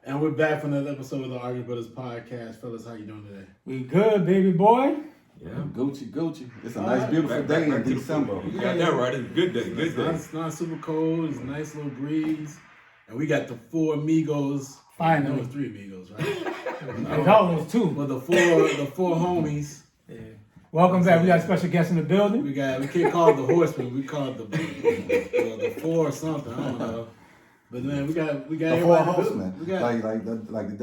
And we're back for another episode of the Arguing Brothers podcast. Fellas, how you doing today? We good, baby boy. Yeah, Gucci. It's a All nice, right. beautiful day in December. You got that right. It's a good day. Good day. It's not super cold. It's a nice little breeze. And we got the four amigos. Finally. No, it's three amigos, right? It's almost two. But the four homies. Yeah. Welcome back. We got a special guest in the building. We can't call it the horsemen. We call it the four or something. I don't know. But man, we got The four everybody. horsemen. We got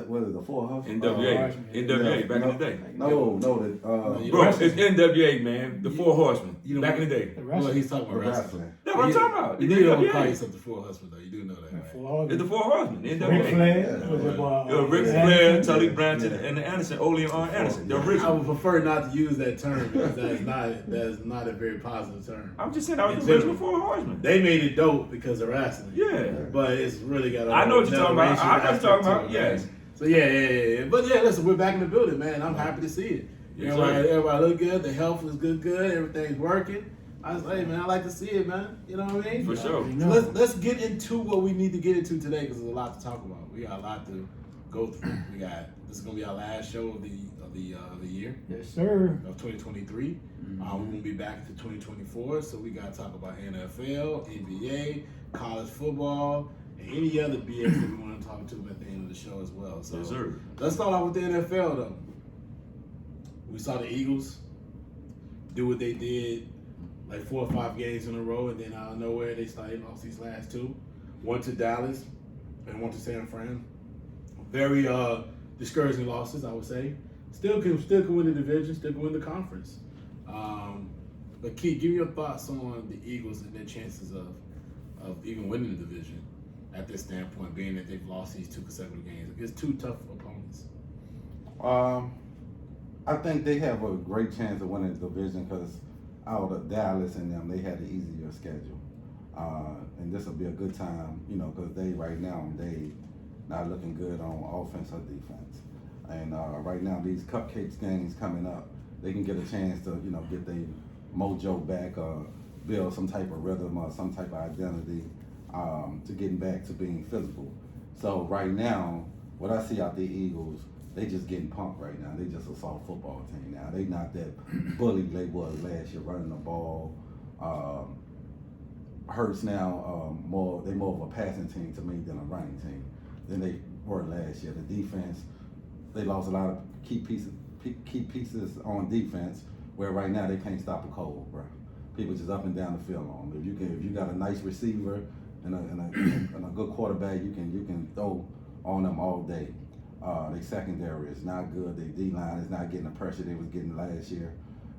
What is the four horsemen? NWA back in the day. No, Bro, it's NWA, man. The Four Horsemen. You know Back what? in the day. The well, wrestling. he's talking about wrestling. wrestling. That's what I'm talking about. You It's do don't call NWA. yourself the four husbands though. You do know that, right? It's the Four Horsemen. Ric NWA. Flair. Yeah. Was it, It was Ric Flair, Tully Blanchard, and Anderson, Ole and Arn Anderson. The I original. would prefer not to use that term because that's not a very positive term. I'm just saying that was In the original general. Four Horsemen. They made it dope because of wrestling. Yeah. But it's really got a I know what you're talking about. generation I know what you're talking about. aspect to it, Yes. man. So yeah. But yeah, listen, we're back in the building, man. I'm happy to see it. Yes, Everybody look good. The health is good. Everything's working. I was like, hey, man, I like to see it, man. You know what I mean? For sure. So let's get into what we need to get into today because there's a lot to talk about. We got a lot to go through. This is gonna be our last show of the year Yes, sir. of 2023. We're gonna be back to 2024, so we gotta talk about NFL, NBA, college football, and any other BS that we want to talk to at the end of the show as well. So Yes, sir. let's start off with the NFL though. We saw the Eagles do what they did like 4 or 5 games in a row, and then out of nowhere they lost these last two. One to Dallas and one to San Fran. Very discouraging losses, I would say. Still can win the division, still can win the conference. But Keith, give me your thoughts on the Eagles and their chances of even winning the division at this standpoint, being that they've lost these 2 consecutive games against 2 tough opponents. I think they have a great chance of winning the division because out of Dallas and them, they had an easier schedule. And this will be a good time, because they right now, they not looking good on offense or defense. And right now, these cupcakes games coming up, they can get a chance to, get their mojo back or build some type of rhythm or some type of identity to getting back to being physical. So right now, what I see out the Eagles, they just getting pumped right now. They just a soft football team now. They not that bully they was last year running the ball. Hurts now more of a passing team to me than a running team than they were last year. The defense, they lost a lot of key pieces on defense where right now they can't stop a cold, bro. People just up and down the field on them. If you got a nice receiver and a good quarterback, you can throw on them all day. Their secondary is not good. Their D-line is not getting the pressure they was getting last year.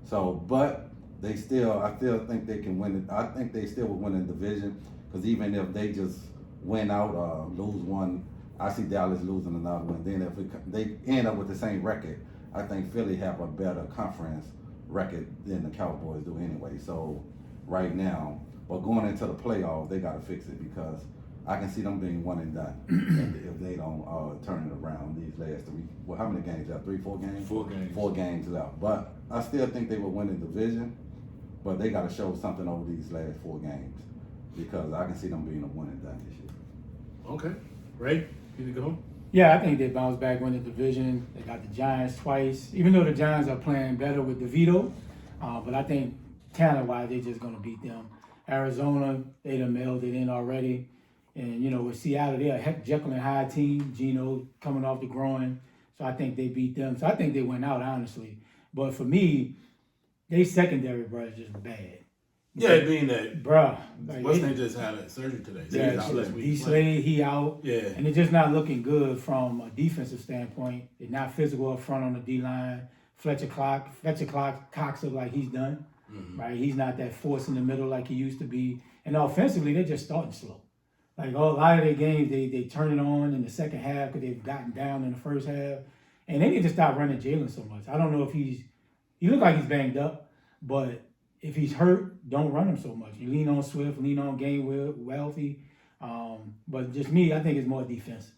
So, but I still think they can win it. I think they still will win the division because even if they just win out, lose one, I see Dallas losing another one. Then if they end up with the same record, I think Philly have a better conference record than the Cowboys do anyway. So right now, but going into the playoffs, they got to fix it because I can see them being one and done if they don't turn it around these last 3. Well, how many games left? 3, 4 games? 4 games. 4 games left. But I still think they will win the division, but they got to show something over these last 4 games because I can see them being a one and done this year. Okay. Ray, you to go? Yeah, I think they bounce back, win the division. They got the Giants twice, even though the Giants are playing better with DeVito. But I think talent-wise, they're just going to beat them. Arizona, they done mailed it in already. And, with Seattle, they're a Jekyll and Hyde team. Geno coming off the groin. So I think they beat them. So I think they went out, honestly. But for me, they secondary, bro, is just bad. Yeah, being that Bruh. Weston just had a surgery today. So he's out this week. D Slade, he out. Yeah. And it's just not looking good from a defensive standpoint. They're not physical up front on the D-line. Fletcher Cox look like he's done. Mm-hmm. Right? He's not that force in the middle like he used to be. And offensively, they're just starting slow. Like a lot of their games, they turn it on in the second half because they've gotten down in the first half. And they need to stop running Jalen so much. I don't know if he look like he's banged up, but if he's hurt, don't run him so much. You lean on Swift, lean on Gainwell, Wealthy. But just me, I think it's more defense.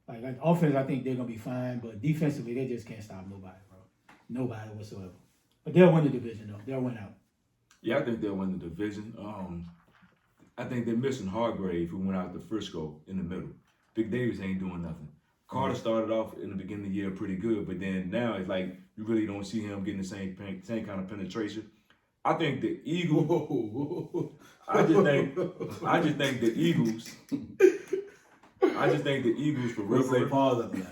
Like offense, I think they're going to be fine, but defensively, they just can't stop nobody, bro. Nobody whatsoever. But they'll win the division, though. They'll win out. Yeah, I think they'll win the division. I think they're missing Hargrave, who went out to Frisco in the middle. Big Davis ain't doing nothing. Carter started off in the beginning of the year pretty good, but then now it's like you really don't see him getting the same kind of penetration. I think the Eagles. Whoa. I just think the Eagles. I just think the Eagles for real. We'll say pause after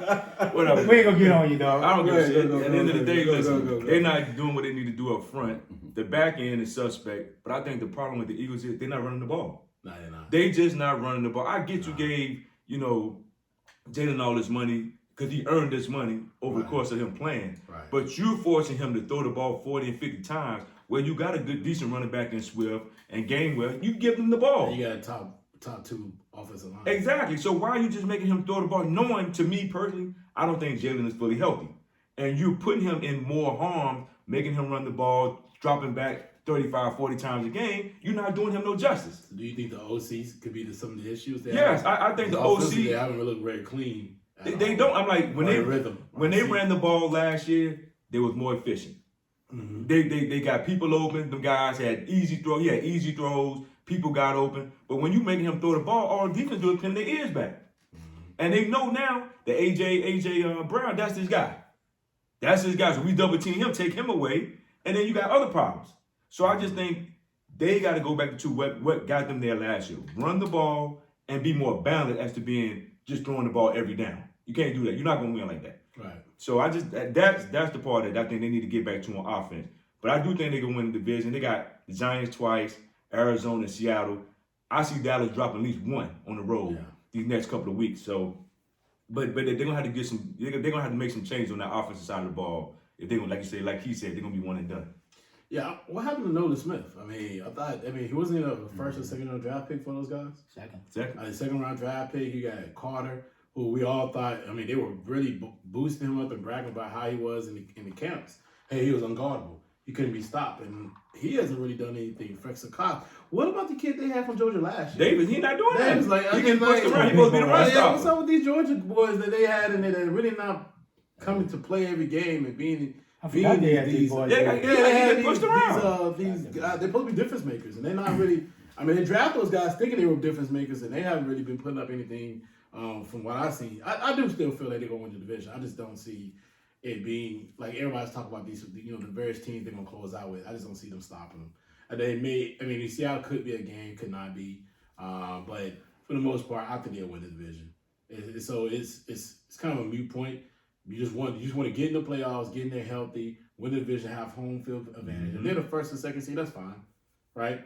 that. Whatever. We ain't gonna get on you, dog. I don't give a shit. Go, At the end of the day, go, listen, go. they're not doing what they need to do up front. The back end is suspect, but I think the problem with the Eagles is they're not running the ball. Nah, they're not. They just not running the ball. I get you gave, Jalen all this money because he earned this money over the course of him playing. Right. But you're forcing him to throw the ball 40 and 50 times where you got a good, decent running back in Swift and Gainwell. You give them the ball. And you got a top 2 offensive line. Exactly. So why are you just making him throw the ball? Knowing, to me personally, I don't think Jalen is fully healthy. And you're putting him in more harm, making him run the ball, dropping back 35, 40 times a game. You're not doing him no justice. So do you think the OCs could be some of the issues? Yes, I think the OC. They haven't really looked very clean. They don't. I'm like, when they ran the ball last year, they was more efficient. Mm-hmm. They got people open. Them guys had easy throws. He had easy throws. People got open. But when you making him throw the ball, all defense do is pin their ears back. Mm-hmm. And they know now that AJ Brown, that's his guy. That's his guy. So we double team him, take him away, and then you got other problems. So I just think they got to go back to what got them there last year. Run the ball and be more balanced as to being just throwing the ball every down. You can't do that. You're not going to win like that. Right. So I just that's the part that I think they need to get back to on offense. But I do think they can win the division. They got the Giants twice, Arizona, and Seattle. I see Dallas dropping at least one on the road these next couple of weeks. So, but they're gonna have to get some. They're gonna have to make some changes on that offensive side of the ball if they're gonna, like he said, they're gonna be one and done. Yeah. What happened to Nolan Smith? I mean, he wasn't a first or second round draft pick for those guys. Second. Second round draft pick. You got Carter, who we all thought. I mean, they were really boosting him up and bragging about how he was in the camps. Hey, he was unguardable. He couldn't be stopped, and he hasn't really done anything. Flex Cox. What about the kid they had from Georgia last year? Davis, he not doing that. Davis, like, he getting pushed around. He supposed to be the run yeah, what's stopper. up with these Georgia boys that they had and they're really not coming to play every game and being I forgot they had these boys. they had pushed around. these guys. They're supposed to be difference makers, and they're not really. I mean, they draft those guys thinking they were difference makers, and they haven't really been putting up anything. From what I see, I do still feel like they're going to win the division. I just don't see it being like everybody's talking about these, the various teams they're going to close out with. I just don't see them stopping them. And they may, I mean, Seattle could be a game, could not be, but for the most part, I think they'll win the division. So it's kind of a moot point. You just want to get in the playoffs, get in there healthy, win the division, have home field advantage. If they're the first and second seed, that's fine, right?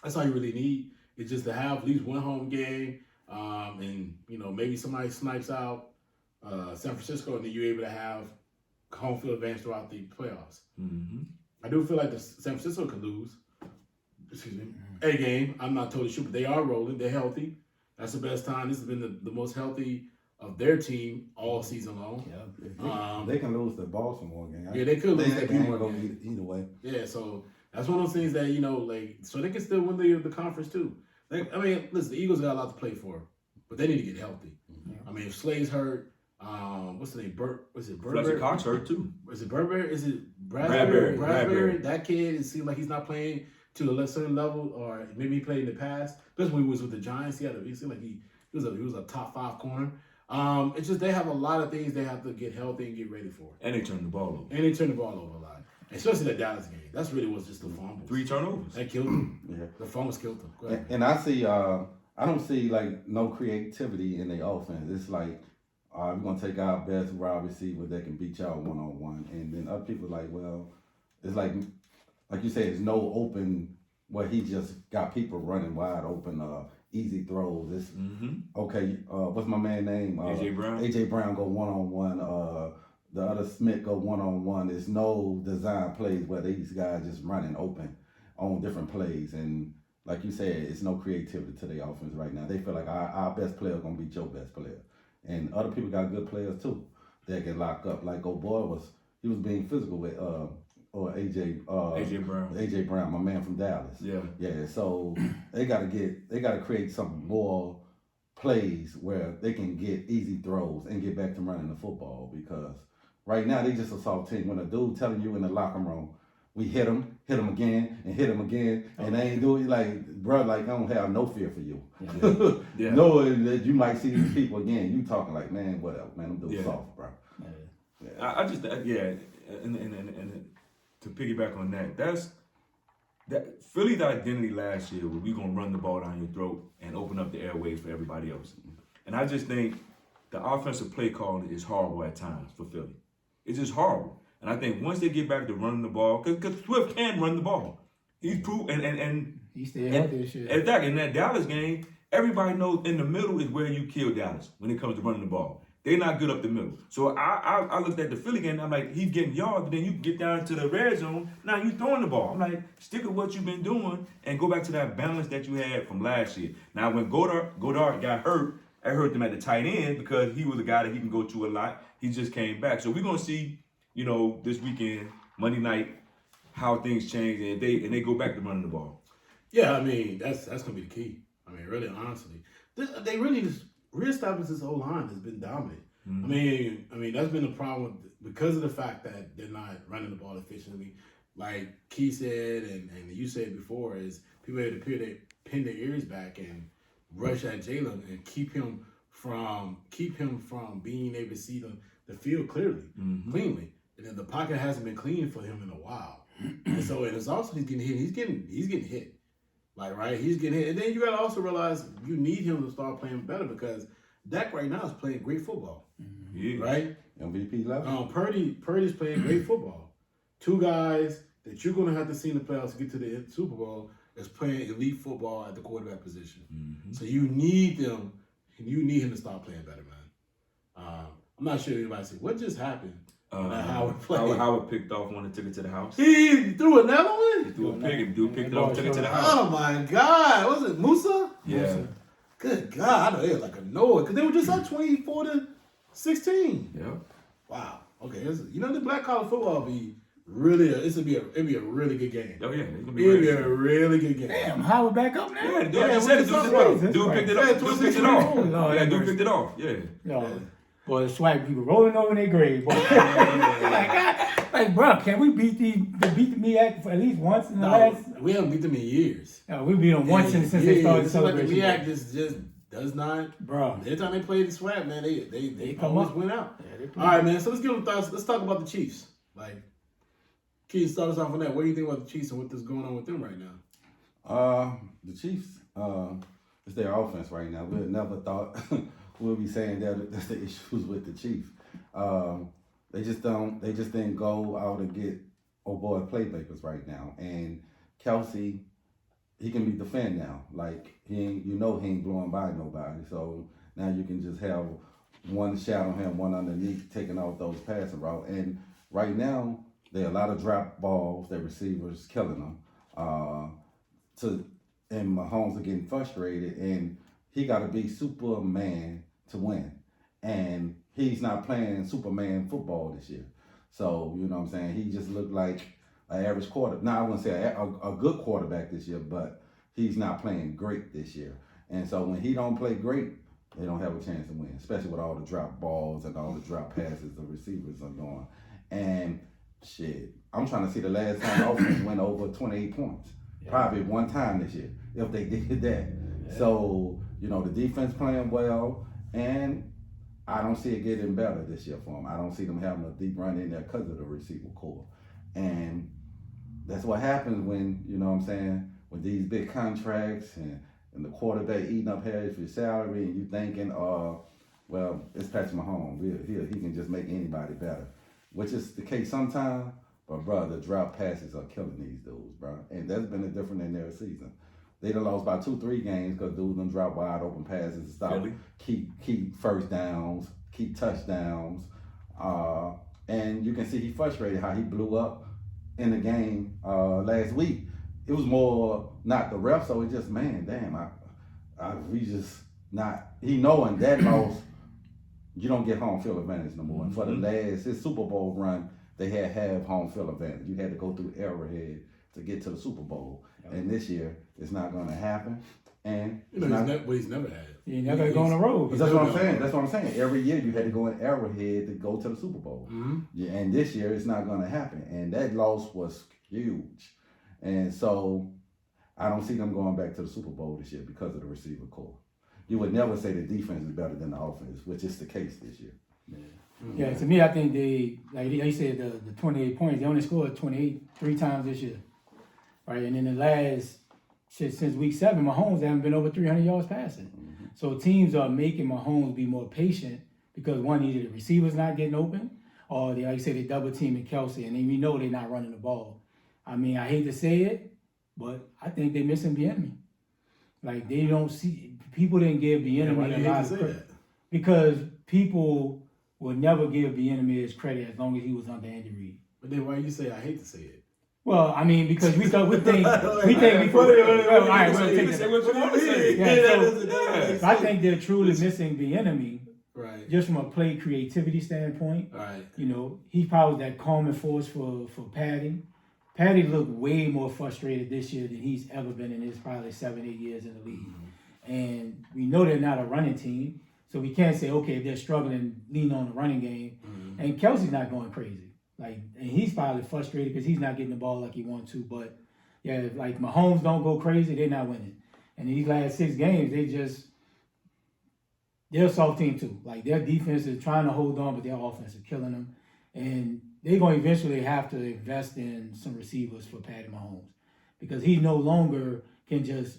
That's all you really need. Is just to have at least one home game, and maybe somebody snipes out San Francisco, and then you're able to have home field advantage throughout the playoffs. Mm-hmm. I do feel like the San Francisco could lose. A game. I'm not totally sure, but they are rolling. They're healthy. That's the best time. This has been the most healthy of their team all season long. Yeah, they can lose the Baltimore game. Yeah, they could lose that game. Either way. Yeah, so that's one of those things that so they can still win the conference too. I mean, listen, the Eagles got a lot to play for, but they need to get healthy. Yeah. I mean, if Slay's hurt, what's the name? Fletcher Cox hurt too. Is it Burberry? Is it Bradbury? Bradbury. That kid, it seems like he's not playing to a certain level, or maybe he played in the past. Especially when he was with the Giants, he seemed like he was a top 5 corner. It's just they have a lot of things they have to get healthy and get ready for. And they turned the ball over. And they turned the ball over a lot, especially that Dallas game. That's really was just the fumbles. 3 turnovers. That killed them. Yeah, the fumbles killed them. Go ahead. And I see. I don't see like no creativity in their offense. It's like we're gonna take our best wide receiver that can beat y'all 1-on-1, and then other people like, well, it's like you said, it's no open where he just got people running wide open, easy throws. It's okay. What's my man's name? AJ Brown. AJ Brown go 1-on-1. The other Smith go 1-on-1. There's no design plays where these guys just running open on different plays, and like you said, it's no creativity to their offense right now. They feel like our best player gonna beat your best player, and other people got good players too that can lock up. Like Boy he was being physical with AJ Brown, my man from Dallas. Yeah. So they gotta create some more plays where they can get easy throws and get back to running the football, because right now they just a soft team. When a dude telling you in the locker room, we hit them again, and hit them again, and they ain't do it. Like, bro, like, I don't have no fear for you. Yeah. Knowing that you might see these people again, you talking like, man, whatever, man, I'm doing soft, bro. I just and to piggyback on that, that Philly's identity last year was we gonna run the ball down your throat and open up the airways for everybody else. And I just think the offensive play calling is horrible at times for Philly. It's just horrible. And I think once they get back to running the ball, because Swift can run the ball, he's proved and He still healthy as shit. exactly in that Dallas game, everybody knows in the middle is where you kill Dallas when it comes to running the ball. They're not good up the middle. So I looked at the Philly game, I'm like, he's getting yards, but then you get down to the red zone, now you throwing the ball. I'm like, stick with what you've been doing and go back to that balance that you had from last year. Now when Goddard got hurt, I hurt them at the tight end because he was a guy that he can go to a lot. He just came back. So we're gonna see, this weekend, Monday night, how things change and they go back to running the ball. Yeah, I mean that's gonna be the key. I mean, really, honestly, they really just reestablished this whole line has been dominant. Mm-hmm. I mean that's been the problem because of the fact that they're not running the ball efficiently. Like Key said, and you said before, is people had to pin their ears back and rush at Jalen and keep him from being able to see the field cleanly. And then the pocket hasn't been clean for him in a while. And it's also he's getting hit. He's getting hit. Like, right, he's getting hit. And then you gotta also realize you need him to start playing better because Dak right now is playing great football. Right? MVP level. Purdy's playing great football. Two guys that you're gonna have to see in the playoffs to get to the Super Bowl is playing elite football at the quarterback position. So you need them. You need him to start playing better, man. I'm not sure anybody said what just happened. Howard played. Howard picked off one and took it to the house. He threw another one? He threw a pick. Dude picked it up, took it to the house. Oh my God! Was it Musa? Yeah. Musa. Good God! I know they was like annoyed because they were just up 24-16. Yeah. Wow. Okay. The black collar football be really. It'd be a really good game. Oh yeah. It'd be a really good game. Damn, Howard back up now? Yeah, dude said it. Dude picked it up. Dude picked it off. Lord, Yeah, dude picked it off. Yeah. Yo, boy, the swag people rolling over their grave. Boy. like, bro, can we beat the MEAC for at least once in the last? We haven't beat them in years. No, we beat them once since they started the celebration. Like the MEAC just does not. Bro, Every time they play the swag, man, they come always up. win out. Yeah, All right, man. So let's give them thoughts. Let's talk about the Chiefs. Like, Keith, start us off on that. What do you think about the Chiefs and what's going on with them right now? The Chiefs, it's their offense right now. We never thought we'll be saying that's the issues with the Chiefs. They just didn't go out and get playmakers right now. And Kelsey, he can be defend now. Like he ain't blowing by nobody. So now you can just have one shadow him, one underneath, taking out those passing routes. And right now, there are a lot of drop balls. Their receivers killing them. And Mahomes are getting frustrated, and he got to be Superman to win. And he's not playing Superman football this year. So, you know what I'm saying? He just looked like an average quarterback. Now, I wouldn't say a good quarterback this year, but he's not playing great this year. And so when he don't play great, they don't have a chance to win, especially with all the drop balls and all the drop passes the receivers are doing. And shit, I'm trying to see the last time the offense went over 28 points. Yeah. Probably one time this year, if they did that. Yeah. So, the defense playing well, and I don't see it getting better this year for them. I don't see them having a deep run in there because of the receiver core. And that's what happens when, with these big contracts and the quarterback eating up half your salary and you thinking, well, it's Patrick Mahomes. He can just make anybody better, which is the case sometimes. But, bro, the drop passes are killing these dudes, bro. And that's been a different in their season. They done lost by 2-3 games because dudes done drop wide open passes and stop, really? keep first downs, keep touchdowns. And you can see he frustrated how he blew up in the game last week. It was more not the refs, so it just, man, damn, we just not, he knowing that loss, you don't get home field advantage no more. And for his Super Bowl run, they had half home field advantage. You had to go through Arrowhead to get to the Super Bowl. Yep. And this year, it's not going to happen. And he's never had it. He's never going to go on the road. That's what I'm saying. That's what I'm saying. Every year you had to go in Arrowhead to go to the Super Bowl. Mm-hmm. Yeah, and this year it's not going to happen. And that loss was huge. And so I don't see them going back to the Super Bowl this year because of the receiver core. You would never say the defense is better than the offense, which is the case this year. Yeah, to me, I think they said the 28 points, they only scored 28 3 times this year. Right? And in the last, since week 7, Mahomes haven't been over 300 yards passing. Mm-hmm. So teams are making Mahomes be more patient because one, either the receiver's not getting open or they, like I said, they double teaming Kelsey, and then we know they're not running the ball. I mean, I hate to say it, but I think they're missing the enemy. Like, they don't see, people didn't give the enemy a lot of credit. Because people will never give the enemy his credit as long as he was under Andy Reid. But then why you say I hate to say it? Well, I mean, because we think before. All right, we'll take that. I think they're truly missing the enemy. Right. Just from a play creativity standpoint. Right. You know, he probably was that calming force for Patty. Patty looked way more frustrated this year than he's ever been in his probably 7-8 years in the league. Mm-hmm. And we know they're not a running team, so we can't say, okay, if they're struggling, lean on the running game. Mm-hmm. And Kelsey's not going crazy. Like, and he's probably frustrated because he's not getting the ball like he wants to. But yeah, if like Mahomes don't go crazy, they're not winning. And these last 6 games, they're a soft team too. Like, their defense is trying to hold on, but their offense is killing them. And they're going to eventually have to invest in some receivers for Patty Mahomes because he no longer can just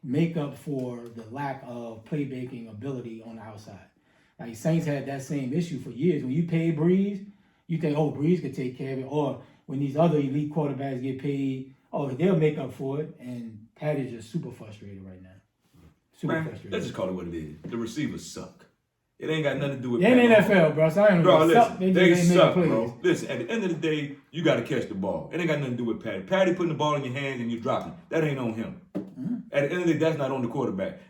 make up for the lack of playmaking ability on the outside. Like, Saints had that same issue for years. When you pay Breeze, you think, oh, Breeze could take care of it. Or when these other elite quarterbacks get paid, oh, they'll make up for it. And Patty's just super frustrated right now. Frustrated. Let's just call it what it is. The receivers suck. It ain't got nothing to do with. They ain't NFL, bro. So I don't know. Listen, they suck, bro. Listen, at the end of the day, you got to catch the ball. It ain't got nothing to do with Patty. Patty putting the ball in your hands and you dropping. That ain't on him. Mm-hmm. At the end of the day, that's not on the quarterback.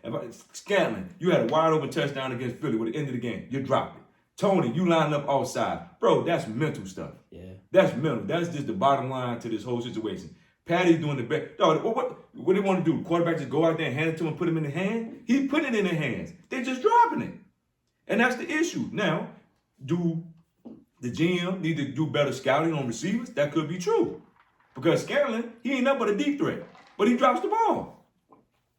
Scanlon, you had a wide open touchdown against Philly at the end of the game. You dropped it. Tony, you lined up outside. Bro, that's mental stuff. Yeah. That's mental. That's just the bottom line to this whole situation. Patty's doing the best. Dog, what do they want to do? The quarterback just go out there and hand it to him and put him in the hand? He put it in their hands. They're just dropping it. And that's the issue. Now, do the GM need to do better scouting on receivers? That could be true. Because Scanlon, he ain't nothing but a deep threat. But he drops the ball.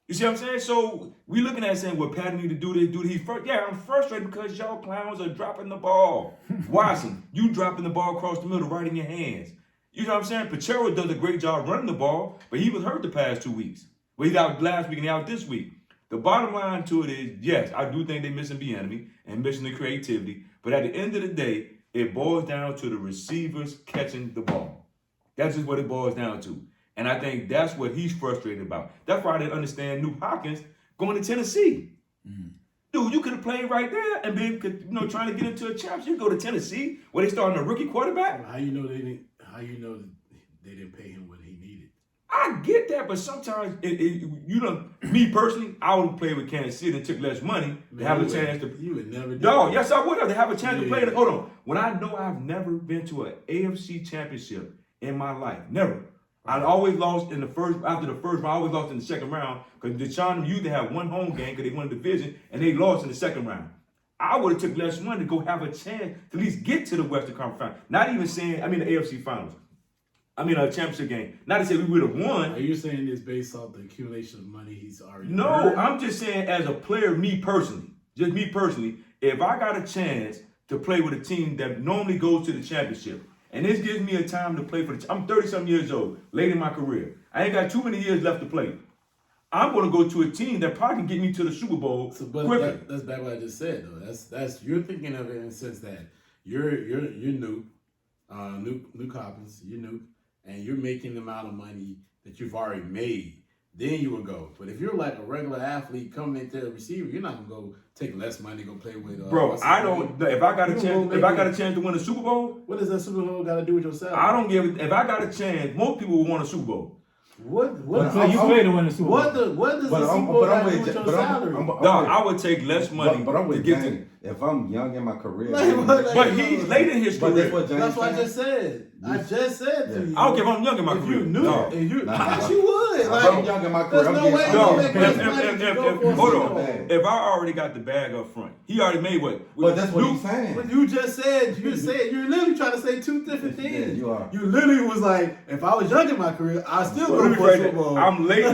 You see what I'm saying? So we looking at saying, well, Patty need to do this, He's first. Yeah, I'm frustrated because y'all clowns are dropping the ball. Watson, you dropping the ball across the middle right in your hands. You know what I'm saying? Pacheco does a great job running the ball, but he was hurt the past 2 weeks. But he's out last week and he's out this week. The bottom line to it is, yes, I do think they're missing the enemy and missing the creativity. But at the end of the day, it boils down to the receivers catching the ball. That's just what it boils down to. And I think that's what he's frustrated about. That's why I didn't understand Nuke Hopkins going to Tennessee. Mm-hmm. Dude, you could have played right there and been, trying to get into a championship. You go to Tennessee where they starting a rookie quarterback. Well, how you know they didn't pay him what he needed? I get that, but sometimes me personally, I would play with Kansas City and took less money to have a chance to. You would never do that. Yes, I would have to have a chance to play. Hold on. When I know I've never been to an AFC championship in my life, never. I always lost in the first, after the first round, I always lost in the second round because Deshaun used to have one home game because they won the division and they lost in the second round. I would have took less money to go have a chance to at least get to the Western Conference Final. Not even saying, the AFC Finals. A championship game. Not to say we would have won. Are you saying this based off the accumulation of money he's already No, earned? I'm just saying as a player, me personally, if I got a chance to play with a team that normally goes to the championship, and this gives me a time to play for I'm 30-something years old, late in my career. I ain't got too many years left to play. I'm going to go to a team that probably can get me to the Super Bowl quicker. That's back what I just said, though. That's you're thinking of it in the sense that you're Nuke Hopkins, you're Nuke, and you're making the amount of money that you've already made. Then you would go. But if you're like a regular athlete coming into a receiver, you're not gonna go take less money, go play with. Bro, I don't. If I got a chance to win a Super Bowl, what does that Super Bowl got to do with yourself? I don't give. If I got a chance, most people will want a Super Bowl. So you play to win the Super Bowl. What does the Super Bowl got to do with your salary? I would take less money But I'm to with get James. If I'm young in my career, But he's late in his but career. That's what I just said. I just said to you. I don't care if I'm young in my If career. you knew No. it, and you, Nah, yes, you would. if Like, I'm young in my career, there's I'm no getting way you No, make less money if, to go for a hold Super on. Bowl. If I already got the bag up front, he already made what? But that's what Luke- he's saying. But you just said, you're literally trying to say two different things. Yeah, you are. You literally was like, if I was young in my career, I still Let go me for a rephrase Super that. Bowl. I'm late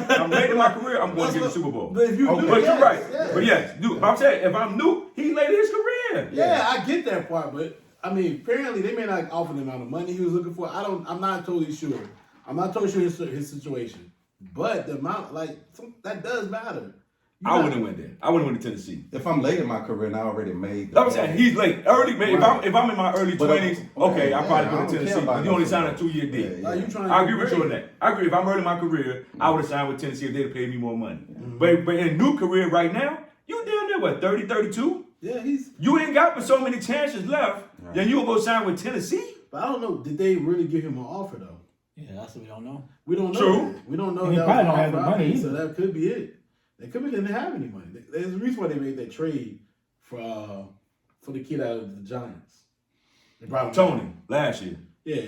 in my career, I'm going to get the Super Bowl. But if you knew, But yes, you're right. yeah. But yes, dude, I'm saying if I'm new, he's late in his career. Yeah, I get that part, but I mean, apparently they may not offer the amount of money he was looking for. I'm not totally sure. I'm not totally sure his situation, but the amount, that does matter. I wouldn't went there. I wouldn't went to Tennessee. If I'm late in my career and I already made I'm saying he's late. Early, man. Right. If I'm in my early But, 20s, okay, I yeah, probably I go don't to care Tennessee. about But you only no signed a football. 2-year deal. Yeah, Like, you trying to I get agree with you on great. that. I agree. If I'm early in my career, I would have signed with Tennessee if they'd paid me more money. But in new career right now, you down there, what, 30, 32? Yeah, You ain't got but so many chances left. Then you gonna go sign with Tennessee? but I don't know. Did they really give him an offer though? Yeah, that's what we don't know. We don't know. True. That. We don't know. And he that probably was don't have the offer money out, so either. that could be it. They could be didn't have any money. There's a reason why they made that trade for the kid out of the Giants. They brought him Tony, back. last year. Yeah.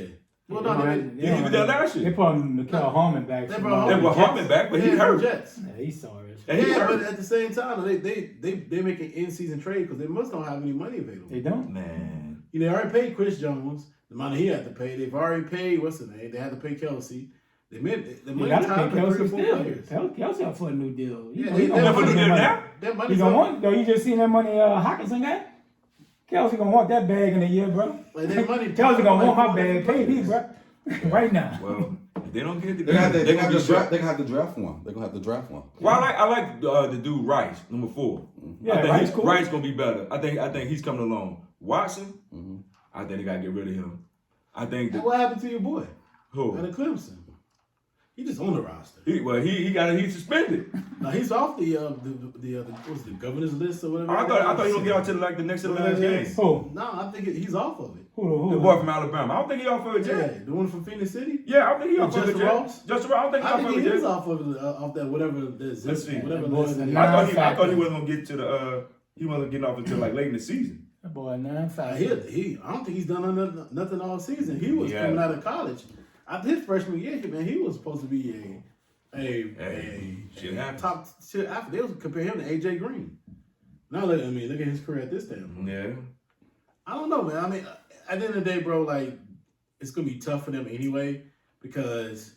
Well, They no, brought- they, He was there last year. They brought Mikael Harmon back. They from, brought They Harmon. were Jets. Harmon back, but he yeah, hurt. Jets. Yeah, he's sorry. And he Yeah, hurt. but at the same time, they make an in-season trade because they must don't have any money available. They don't. Man. You know, they already paid Chris Jones the money he had to pay. They've already paid what's his name? They had to pay Kelsey. They made the They money got to time pay for 3 Kelsey or 4 still. players. Kelsey up for a new deal. Yeah, He they gonna got want for the that deal money. now? That money. He gonna want though. You just seen that money Hawkinson got? Kelsey gonna want that bag in a year, bro. Like, that money. Kelsey gonna want my like, bag. Pay me, bro. Right now. Well, if they don't get the They gonna have to, they they gonna gonna be have to draft. short. They gonna have to draft one. They gonna have to draft one. Well, I like the dude Rice, number 4. Yeah, I think Rice cool. Rice gonna be better. I think he's coming along. Watson, I think they gotta get rid of him. I think And what happened to your boy? who? Out of Clemson. He just on the roster. He's suspended. Now he's off the what's the governor's list or whatever. I thought he gonna get out to the next to the last game. Who? No, I think he's off of it. Who? The boy from Alabama. I don't think he off for a Yeah, jet. the one from Phoenix City. Yeah, I don't think he off for a Justin jet. Ross? Justin Ross. I don't think he I off think for a he is jet. off that whatever the Let's zip, see. whatever That boy's list. a it is. I thought he wasn't gonna get to the. He wasn't getting off until like late in the season. That boy 9-5. I don't think he's done nothing all season. He was Yeah. coming out of college. After his freshman year, man, he was supposed to be Shit happens. top shit after. They was comparing him to AJ Green. Now look at his career at this time. Yeah. I don't know, man. I mean, at the end of the day, bro, like it's gonna be tough for them anyway because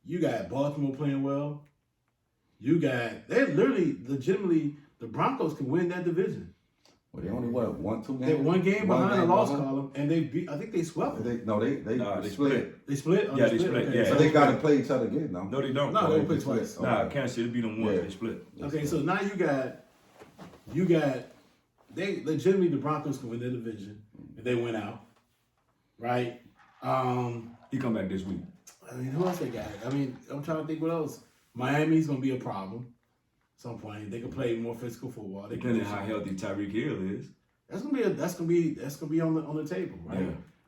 you got Baltimore playing well. They're literally legitimately the Broncos can win that division. Well, they only 1-2 games. They're 1 game One behind the game loss behind. column, and they beat. I think they swept them. They They split. They split. Oh, Yeah, they split, Okay. yeah. So they got to play each other again now. No, they don't. No, Oh, they play twice. split. Nah, Okay. Kansas City beat them once. Yeah. They split. Okay, so now you got. They legitimately the Broncos can win their division if they win out, right? He come back this week. I mean, who else they got? I mean, I'm trying to think what else. Miami's gonna be a problem. At some point, they can play more physical football. They can Depending on how healthy Tyreek Hill is. That's gonna be on the table, right?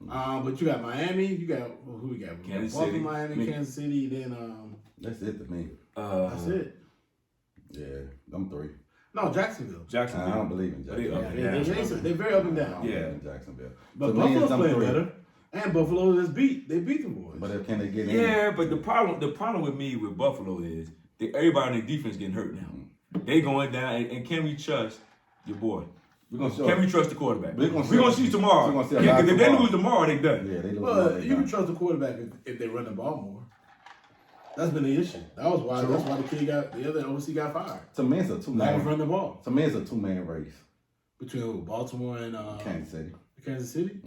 Yeah. But you got Miami. You got who we got? Kansas Baltimore, City. Miami, Kansas City. Then That's it to me. that's it. Yeah, them 3. No, Jacksonville. I Jacksonville. don't believe in They Jacksonville. up and Yeah, down. They're very up and I down. don't Yeah. believe in Jacksonville. But To me, it's Buffalo's them playing 3. better, and Buffalo just beat the boys. But if can they get in? Yeah, but the problem with me with Buffalo is that everybody in the defense getting hurt now. They going down, and can we trust your boy? We're gonna show. Can we trust the quarterback? We're We're gonna gonna see- see tomorrow. we're gonna see a Yeah, lot 'cause if they tomorrow. lose tomorrow, they done. Yeah, they lose. Well, you can trust the quarterback if they run the ball more. That's been the issue. That's why the other OC got fired. To me, it's a Lack of 2-man. running the ball To me, it's a 2-man race. between who? Baltimore and Kansas City. Kansas City.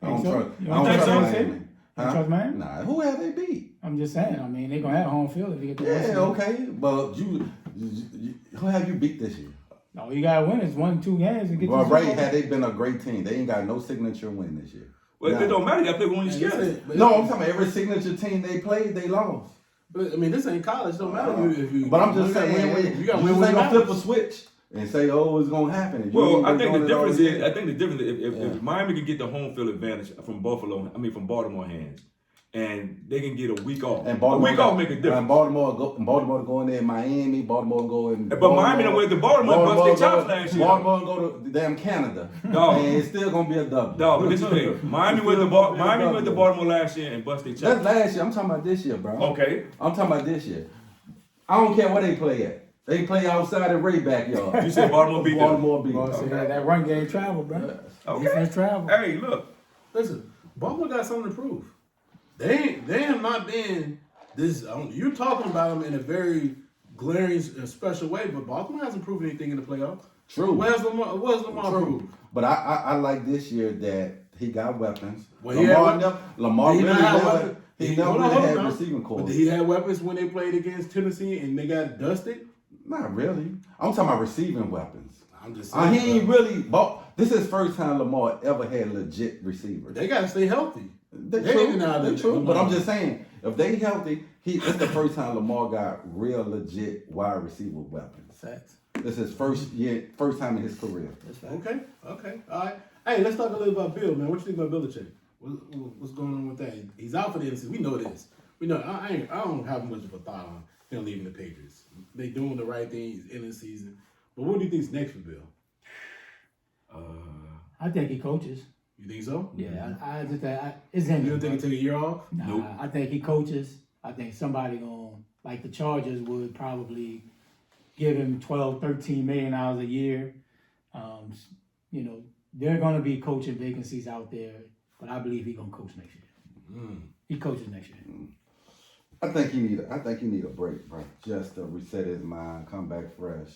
I don't so? trust. You I don't don't trust trust Kansas City? Miami. You trust Miami? Nah, who have they beat? I'm just saying. I mean, they're gonna have home field if you get the Yeah, West. okay, but who have you beat this year? No, you gotta win. It's 1-2 games to get Well, to Ray, had they been a great team, they ain't got no signature win this year. Well, Nah. it don't matter. You got to play with one of your skills. No, I'm talking about every signature team they played, they lost. But I mean, this ain't college. Don't matter if you. But I'm just you gotta saying, win, you you got to just win ain't gonna flip a matters. switch and say, "Oh, it's gonna happen." And you Well, ain't I been think the doing it all difference year. is, if Miami could get the home field advantage from Baltimore hands, and they can get a week off. And a week off make a difference. And Baltimore go in there in Miami. Baltimore go in. But Miami done went to Baltimore and bust their chops last year. Baltimore go to damn Canada. Dog. And it's still gonna be a W. Dog, but this is the thing. Miami went to Baltimore last year and bust their chops. That's last year. I'm talking about this year, bro. Okay. I'm talking about this year. I don't care where they play at. They play outside of Ray backyard. You said Baltimore beat them. Baltimore beat Well, them. so that run game travel, bro. Okay. Defense travel. Hey, look. Listen, Baltimore got something to prove. They have not been this. You're talking about them in a very glaring, special way, but Baltimore hasn't proven anything in the playoffs. True. Where's Lamar proved? But I like this year that he got weapons. Well, he had Lamar He really not have never, weapons. he never Hold really on, had hold on. receiving corps. But did he have weapons when they played against Tennessee and they got dusted? Not really. I'm talking about receiving weapons. I'm just saying. He ain't really. This is the first time Lamar ever had legit receivers. They got to stay healthy. They're They true. ain't out They're there. true. But I'm just saying, if they healthy, it's the first time Lamar got real legit wide receiver weapons. Facts. This is first time in his career. That's facts. Okay, all right. Hey, let's talk a little about Bill, man. What you think about Belichick? What's going on with that? He's out for the NFC. We know this. We know. I don't have much of a thought on him leaving the Patriots. They doing the right thing. He's in the season. But what do you think's next for Bill? I think he coaches. You think so? Yeah, I just it's him. You don't think he take a year off? Nah, Nope. I think he coaches. I think somebody like the Chargers would probably give him $12, $13 million a year. There are going to be coaching vacancies out there, but I believe he's going to coach next year. He coaches next year. I think he need a break, bro. Just to reset his mind, come back fresh.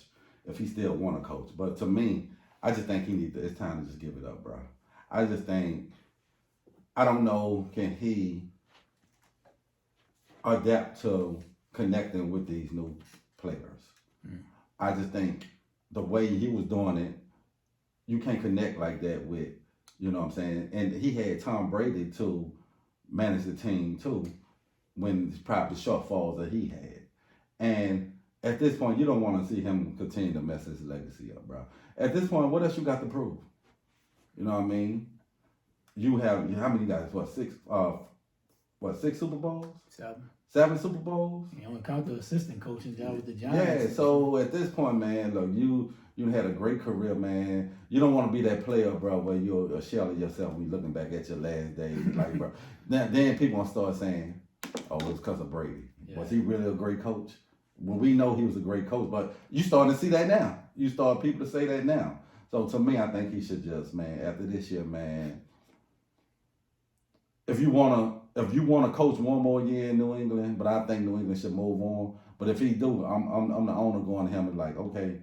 If he still want to coach, but to me, I just think it's time to just give it up, bro. I just think, I don't know, can he adapt to connecting with these new players? I just think the way he was doing it, you can't connect like that with, you know what I'm saying? And he had Tom Brady to manage the team too, when probably the shortfalls that he had. And at this point, you don't want to see him continue to mess his legacy up, bro. At this point, what else you got to prove? You know what I mean? You have, how many guys? Six Super Bowls? 7 Super Bowls? You don't count the assistant coaching job with the Giants. Yeah, so at this point, man, look, you had a great career, man. You don't want to be that player, bro, where you're a shell of yourself when you're looking back at your last days. Like, bro, then people gonna start saying, oh, it's because of Brady. Yeah. Was he really a great coach? Well, we know he was a great coach, but you starting to see that now. You start people to say that now. So to me, I think he should just, man, after this year, man, if you wanna coach one more year in New England, but I think New England should move on. But if he do, I'm the owner going to him and like, okay,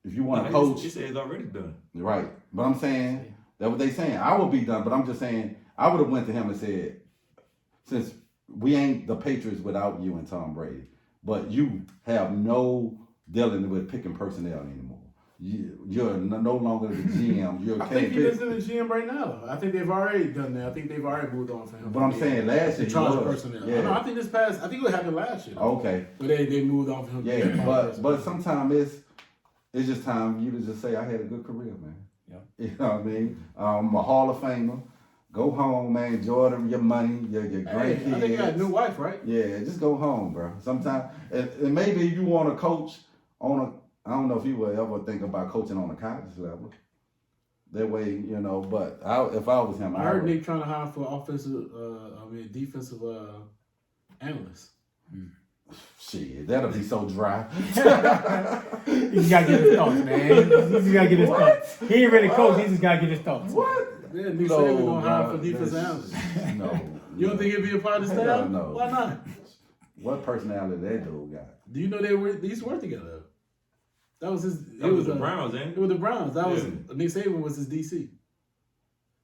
if you want to coach, He said it's already done. Right. But I'm saying that's what they saying. I would be done, but I'm just saying I would have went to him and said, since we ain't the Patriots without you and Tom Brady, but you have no dealing with picking personnel anymore. You're no longer the GM. You're I think he is in the GM right now. I think they've already done that. I think they've already moved on from him. But I'm saying last year, charge of personnel. Yeah. No, I think it happened last year. Though. Okay. But they moved on from him. Yeah, but sometimes it's just time for you to just say I had a good career, man. Yeah. You know what I mean? I'm a Hall of Famer. Go home, man. Enjoy your money, your grandkids. I think you got a new wife, right? Yeah, just go home, bro. Sometimes, and maybe you want to coach I don't know if you would ever think about coaching on a college level. That way, but if I was him, I heard Nick trying to hire for defensive analyst. Shit, that'll be so dry. He just gotta get his thoughts, man. He just gotta get his thoughts. He ain't really coach, he just gotta get his thoughts. What? Yeah, Nick Saban gonna hire for defensive analyst. No. You don't think he'd be a part of the staff? No. Why not? What personality that dude got? Do you know they used to work together? That was his. It was the Browns, ain't it? It was the Browns. That was Nick Saban was his DC.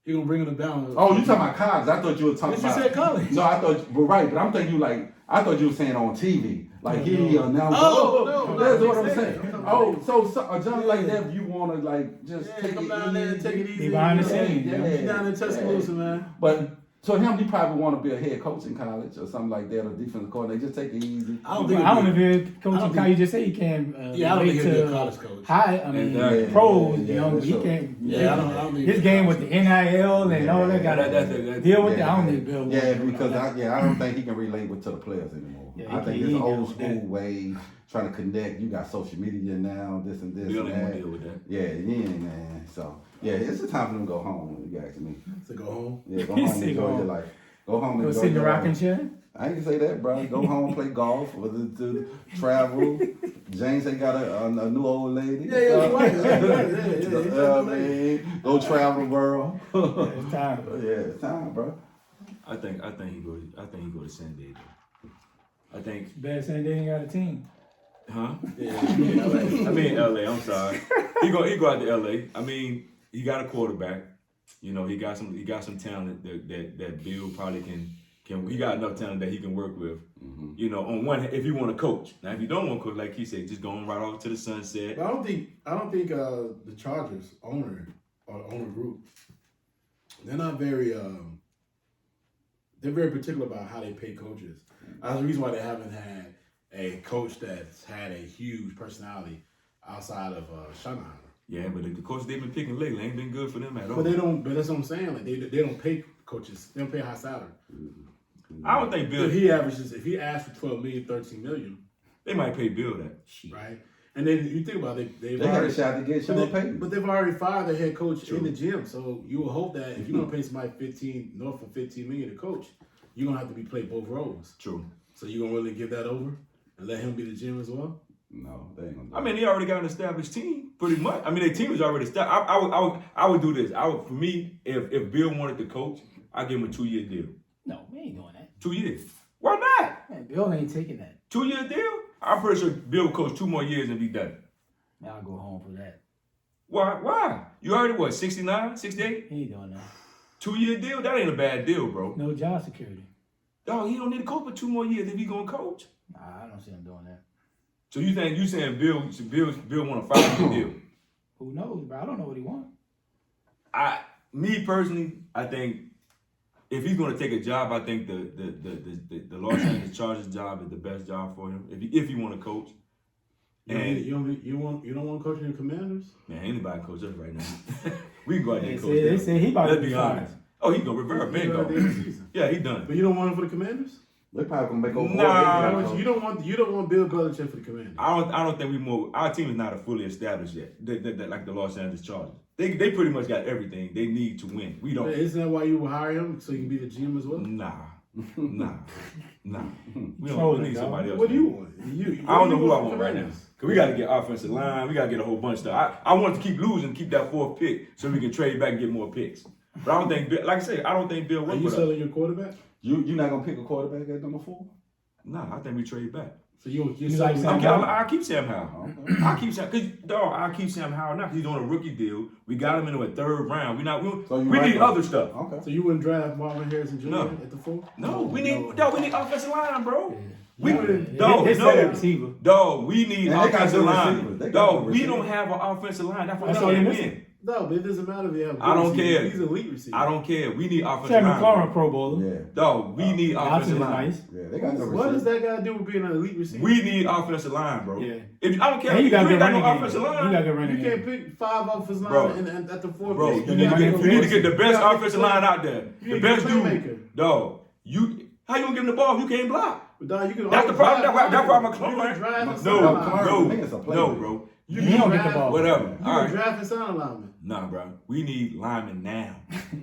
He gonna bring him down. Oh, you talking about college? I thought you were talking about. You said college. No, I thought, but right, but I'm thinking I thought you were saying on TV, like he announced. No, that's what I'm saying. Oh, so a job like that, you want to like just take come it down there and easy. take it easy. Be behind the scenes. Yeah, be down there Tuscaloosa, man. But So him, he probably want to be a head coach in college or something like that, or defensive coordinator. They just take it easy. I don't think. I don't know if you're coaching. think- How you just say he can. Yeah, I don't think he'll be a to college coach. high. I mean, Exactly. pros. Yeah, You know, he sure. can. Yeah, I don't think His he'll game be a with the NIL and all that. Got That's deal with yeah, that. I don't think Bill. Yeah, will. because I don't think he can relate to the players anymore. Yeah, I he think can't this deal old with school that. way, trying to connect. You got social media now, this and this We don't and even want that. to deal with that. Yeah, man. So yeah, it's the time for them to go home. If you ask me. To go home. Yeah, go He home, said enjoy go your home. life. Go home, Go enjoy sit in the your rocking life. chair. I ain't gonna say that, bro. Go home, play golf, or to travel. James ain't got a new old lady. Yeah, yeah, right. I mean, go travel the world. It's time. Yeah, it's time, bro. I think he go to San Diego. I think, Bad saying they ain't got a team. huh? Yeah, I mean LA. I'm sorry. He go out to LA. I mean, he got a quarterback. You know, he got some talent that Bill probably can. He got enough talent that he can work with. Mm-hmm. You know, on one, if you want to coach. Now, if you don't want to coach, like he said, just going right off to the sunset. But I don't think the Chargers owner group, they're not very they're very particular about how they pay coaches. That's the reason why they haven't had a coach that's had a huge personality outside of Schottenheimer. Yeah, but the coaches they've been picking lately ain't been good for them at all. But they don't. But that's what I'm saying. Like they don't pay coaches. They don't pay high salary. I don't think Bill. If he asks for 12 million, 13 million, They might pay Bill that. right? And then you think about it, they've They got already a shot to get Sean Payton. but they've already fired their head coach True. in the gym. So you will hope that if you're gonna pay somebody north of 15 million to coach, you're gonna have to play both roles. True. So you gonna really give that over and let him be the GM as well? No, they ain't gonna do I mean, they already got an established team, pretty much. I mean, their team is already established. I would do this. For me, if Bill wanted to coach, I'd give him a 2-year deal. No, we ain't doing that. 2 years. Why not? Man, Bill ain't taking that. 2-year deal? I'm pretty sure Bill will coach 2 more years and be done. I'll go home for that. Why? You already what? 69, 68? He ain't doing that. 2-year deal? That ain't a bad deal, bro. No job security. Dog, he don't need to coach for 2 more years if he gonna coach. Nah, I don't see him doing that. So you saying Bill want a 5-year deal? Who knows, bro? I don't know what he wants. Me personally, I think if he's going to take a job, I think the Los Angeles Chargers job is the best job for him. If you want to coach, and You don't want to coach in the Commanders? man, anybody can coach us right now. We can go out there They and said, coach. they them. said he about Let's to be be honest. fired. Oh, he gonna revert. He's Man, gonna go. do the season. Yeah, he done. But you don't want him for the Commanders? They probably gonna make over. Nah. You don't want Bill Belichick for the Commanders. I don't think our team is not fully established yet. Like the Los Angeles Chargers. They pretty much got everything they need to win. We don't. Isn't that why you will hire him so you can be the GM as well? Nah. We Trolling, need dog. somebody else. What do you want? I don't know who I want right now. Cause we got to get offensive line. We got to get a whole bunch of stuff. I want to keep losing, keep that 4th pick, so we can trade back and get more picks. But I don't think, like I say, I don't think Bill Are will you put up. selling your quarterback? You're not gonna pick a quarterback at number 4? Nah, I think we trade back. So you're like selling Sam your Howell? I keep Sam Howell. I keep Sam, I keep Sam Howell now. 'Cause he's on a rookie deal. We got him into a 3rd round. So you we like need him? other stuff. Okay. So you wouldn't draft Marvin Harrison Jr. No. at the 4? No, we need offensive line, bro. We wouldn't- dog, They said no, receiver. dog. We need And they got offensive good line. receivers. They got Dog, good we receivers. don't have an offensive line. That's why That's we all they can't missing. win. No, but it doesn't matter if you have. I don't receivers. care. He's elite receiver. I don't care. We need offensive Terry line. McLaurin, Pro Bowler. Yeah. Dog, we need Johnson offensive is line. nice. Yeah, they got good What does receivers. that got to do with being an elite receiver? We need offensive line, bro. Yeah. I don't care. And you got if you good ain't got no running game. offensive You line, got good running You game. can't pick 5 offensive Bro. line and at the 4th bro. pick. You need to get the best You gotta offensive pick- line out there. you The need to best get a playmaker. dude. Dog, how you gonna give him the ball if you can't block? But dog, you can That's the always problem. drive That's why linemen. McLaurin- You can drive and No, sideline. McLaurin, nigga's a no, playmaker. bro. You He can don't get the drive- ball. Whatever. You All can right. draft and sign linemen. Nah, bro. We need linemen now.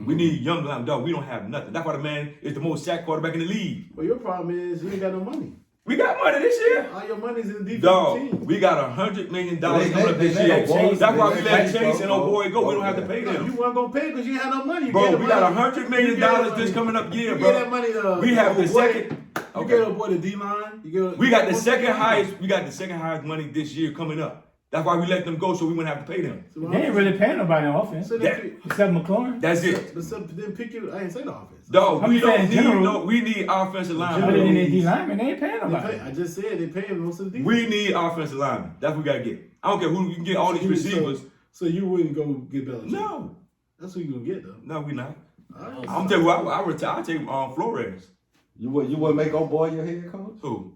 We need young linemen. Dog, we don't have nothing. That's why the man is the most sacked quarterback in the league. But your problem is you ain't got no money. We got money this year. All your money's in the defensive Dog, team. we got $100 million They- coming up this they year. let Chase- That's why they we let let Chase Chase and go. old boy go. We don't have to Yeah. pay No, you them. weren't gonna pay because you had no money. You Bro, gave we the got money- $100 million you gave the this money- coming up year, You bro. gave that money to We have the old boy. second. You Okay. gave the boy the D line. We got the second highest. We got the second highest money this year coming up. That's why we let them go so we wouldn't have to pay them. They ain't really paying nobody on offense. So That- then, Except McLaurin. That's it. then pick your. I ain't say the offense. Dog, I'm we saying don't in need general- no. We need offensive line. Other bro. than their D linemen, they ain't paying They nobody. pay, I just said they pay most of the defense. We need offensive linemen. That's what we gotta get. I don't care who you can get. All these receivers. So you wouldn't go get Belichick? No, That's who you gonna get though. no, we not. I'm telling you, I retire. I take Flores. You would make old boy your head coach? Who?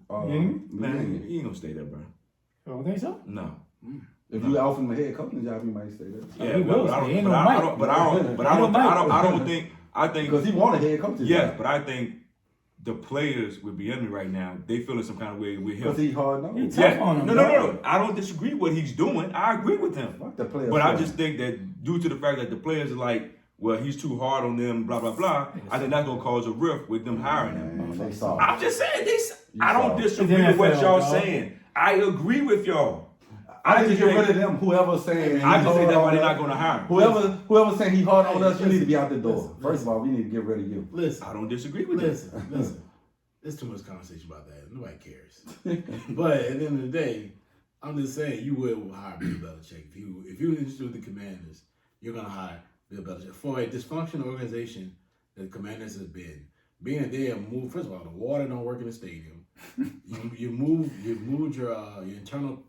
Man, he ain't gonna stay there, bro. You don't think so? No. if you offer him a head coaching job, he might stay there. Yeah, he will but I stay. Ain't don't. no Mike. But I don't think. I think Because he want a head coaching yes, job. but I think the players with Bieniemy right now, they feeling some kind of way with him. Because he hard He nosed. tough on him, No. I don't disagree with what he's doing. I agree with him. Fuck the players. But I just think that due to the fact that the players are like, well, he's too hard on them, blah blah blah. I think that's gonna cause a rift with them hiring him. Man, they saw. I'm just saying this. I don't saw. disagree with what NFL, y'all dog. saying. I agree with y'all. I just just get think- rid of them. Whoever saying I just think that's why hard they're on not us. gonna hire him. Whoever saying he hard on Hey, us, you need to be out the listen, door. listen, First of all, we need to get rid of you. Listen, I don't disagree with that. listen. There's too much conversation about that. Nobody cares. But at the end of the day, I'm just saying you will hire Bill Belichick. If you interested with the Commanders, you're gonna hire Bill Belichick. For a dysfunctional organization that the Commanders has been, being there, move. First of all, the water don't work in the stadium. you moved your internal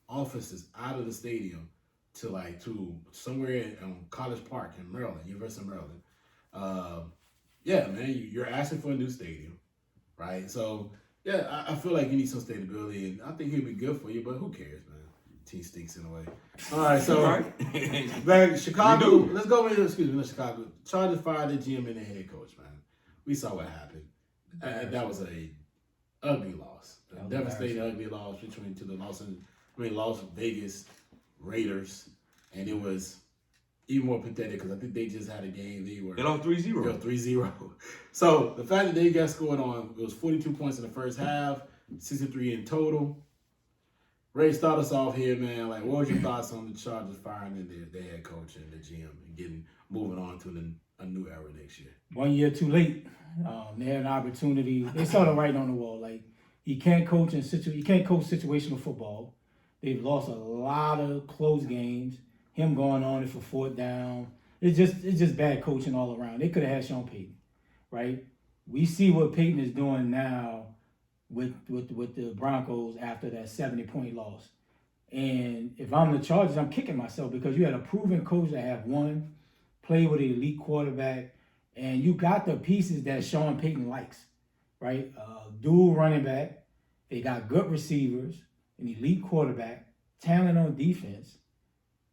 offices out of the stadium to somewhere in College Park in Maryland, University of Maryland. Yeah, man, you're asking for a new stadium, right? So yeah, I feel like you need some stability, and I think he'll be good for you. But who cares, man? Team stinks in a way. All right, so back to Chicago. You do. Let's go into not Chicago. Chargers fired the GM and the head coach, man. We saw what happened. That was a ugly loss, a devastating ugly loss between to the Las Vegas Raiders, and it was even more pathetic because I think they just had a game. They lost 3-0. 3-0. So the fact that they got scored on, it was 42 points in the first half, 63 in total. Ray, start us off here, man. Like, what was your thoughts on the Chargers firing their head coach and the GM and moving on to a new era next year? 1 year too late. They had an opportunity. They saw the writing on the wall. Like, you can't coach situational football. They've lost a lot of close games. Him going on it for fourth down. It's just bad coaching all around. They could have had Sean Payton, right? We see what Payton is doing now with the Broncos after that 70-point loss. And if I'm the Chargers, I'm kicking myself because you had a proven coach that have won, played with an elite quarterback, and you got the pieces that Sean Payton likes, right? Dual running back. They got good receivers, an elite quarterback, talent on defense.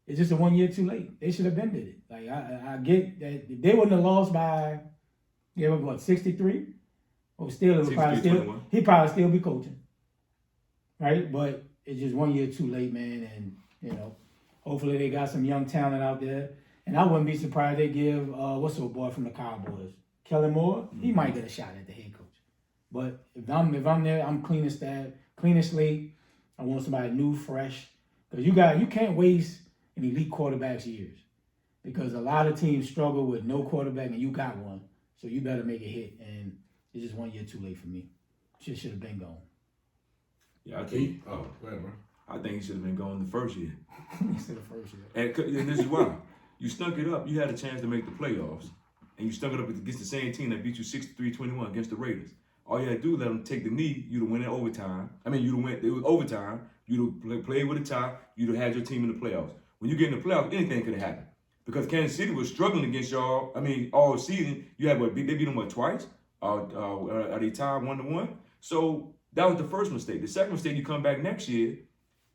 It's just a 1 year too late. They should have been did it. Like I get that if they wouldn't have lost by 63? Or still it would he'd probably still be coaching. Right? But it's just 1 year too late, man, and hopefully they got some young talent out there. And I wouldn't be surprised they give what's the boy from the Cowboys? Kellen Moore? He might get a shot at the head coach. But if I'm there, I'm clean slate. I want somebody new, fresh. Because you can't waste an elite quarterback's years. Because a lot of teams struggle with no quarterback and you got one. So you better make a hit. And it's just 1 year too late for me. Should have been gone. Yeah, I think. Go ahead, bro. I think he should have been gone the first year. Instead of first year. And this is why. You stunk it up. You had a chance to make the playoffs. And you stunk it up against the same team that beat you 63-21 against the Raiders. All you had to do was let them take the knee. You'd have won in overtime. I mean, it was overtime. You'd have played with a tie. You'd have had your team in the playoffs. When you get in the playoffs, anything could have happened. Because Kansas City was struggling against y'all. I mean, all season. You had they beat them twice? Are they tied 1-1? So that was the first mistake. The second mistake, you come back next year,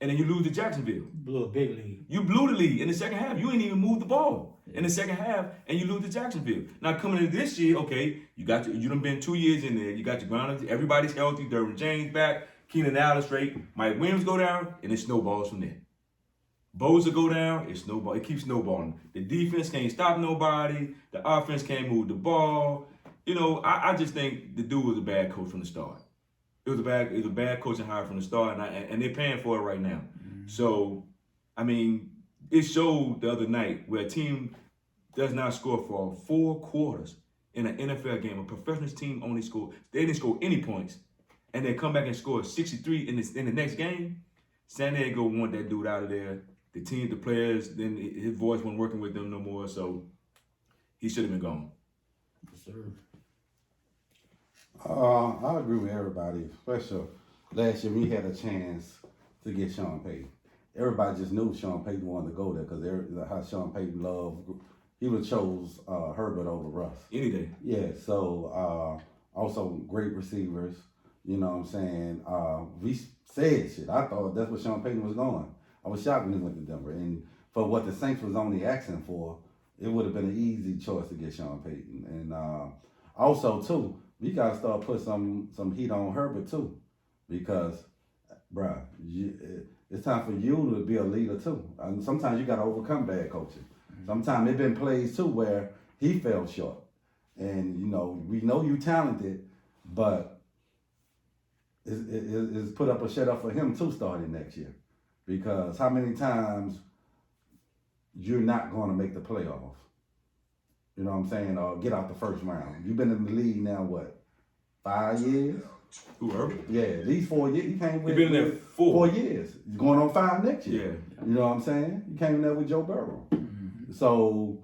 and then you lose to Jacksonville. Blew a big lead. You blew the lead in the second half. You ain't even moved the ball in the second half, and you lose to Jacksonville. Now coming into this year, okay, you done been 2 years in there. You got your ground. Everybody's healthy. Derwin James back. Keenan Allen straight. Mike Williams go down, and it snowballs from there. Bosa go down, it snowball. It keeps snowballing. The defense can't stop nobody. The offense can't move the ball. I just think the dude was a bad coach from the start. It was a bad coaching hire from the start, and they're paying for it right now. Mm-hmm. So, I mean, it showed the other night where a team does not score for 4 quarters in an NFL game. A professional team they didn't score any points, and they come back and score 63 in the next game. San Diego want that dude out of there. The team, the players, then his voice wasn't working with them no more, so he should have been gone. Yes, sir. I agree with everybody, especially last year we had a chance to get Sean Payton. Everybody just knew Sean Payton wanted to go there because how Sean Payton loved he would chose Herbert over Russ. Any day. Yeah, so also great receivers. You know what I'm saying? We said shit. I thought that's what Sean Payton was going. I was shocked when he went to Denver. And for what the Saints was only asking for, it would have been an easy choice to get Sean Payton. And also, too, we got to start put some heat on Herbert, too. Because, bruh, it's time for you to be a leader, too. And sometimes you got to overcome bad coaching. Sometimes it been plays, too, where he fell short. And, you know, we know you talented, but it's put up a shut up for him, too, starting next year. Because how many times you're not going to make the playoffs? You know what I'm saying? Or get out the first round. You've been in the league now, what, 5 years? Who, Herbert? Yeah, these 4 years. You came with. He been in there 4 years. He's going on 5 next year. Yeah. You know what I'm saying? You came in there with Joe Burrow. So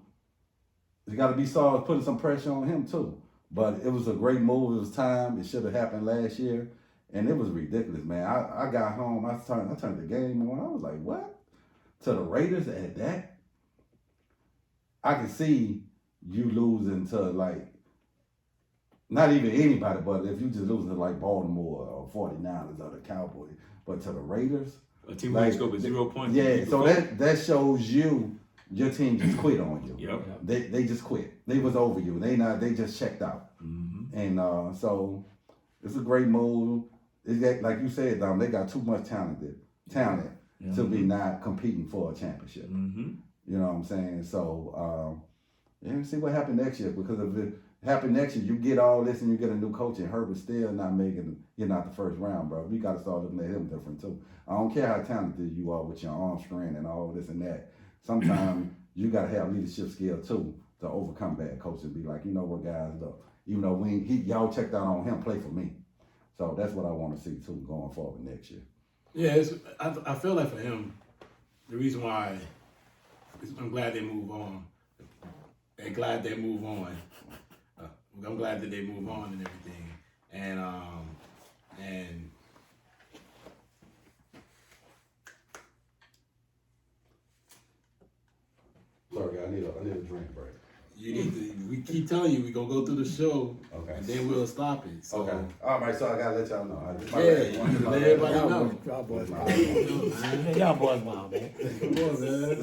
you got to be started putting some pressure on him too. But it was a great move. It was time. It should have happened last year, and it was ridiculous, man. I got home. I turned the game on. I was like, what? To the Raiders at that? I can see you losing to like not even anybody, but if you just losing to like Baltimore or 49ers or the Cowboys, but to the Raiders, A team like, like, scope at 0 points. yeah. So that shows you your team just quit on you. Yep. They just quit. They was over you. They just checked out. Mm-hmm. And so it's a great move. It's got, like you said, Dom, they got too much talent to be not competing for a championship. Mm-hmm. You know what I'm saying? So see what happened next year, because if it happened next year, you get all this and you get a new coach and Herbert's still not getting out the first round, bro. We got to start looking at him different too. I don't care how talented you are with your arm strength and all this and that. Sometimes you got to have leadership skill too to overcome bad coaches and be like, you know what, guys, look, even though y'all checked out on him, play for me. So that's what I want to see too going forward next year. Yeah, I feel like for him, the reason why I'm glad they move on. I'm glad they move on. I'm glad that they move on and everything. And Sorry, I need a drink break. you need to. We keep telling you we gonna go through the show, Okay. and then we'll stop it. So, Okay. All right, so I gotta let y'all know. Yeah, let everybody know. Y'all boys Come wild. on, man. Y'all boys wild, man. Come on, man.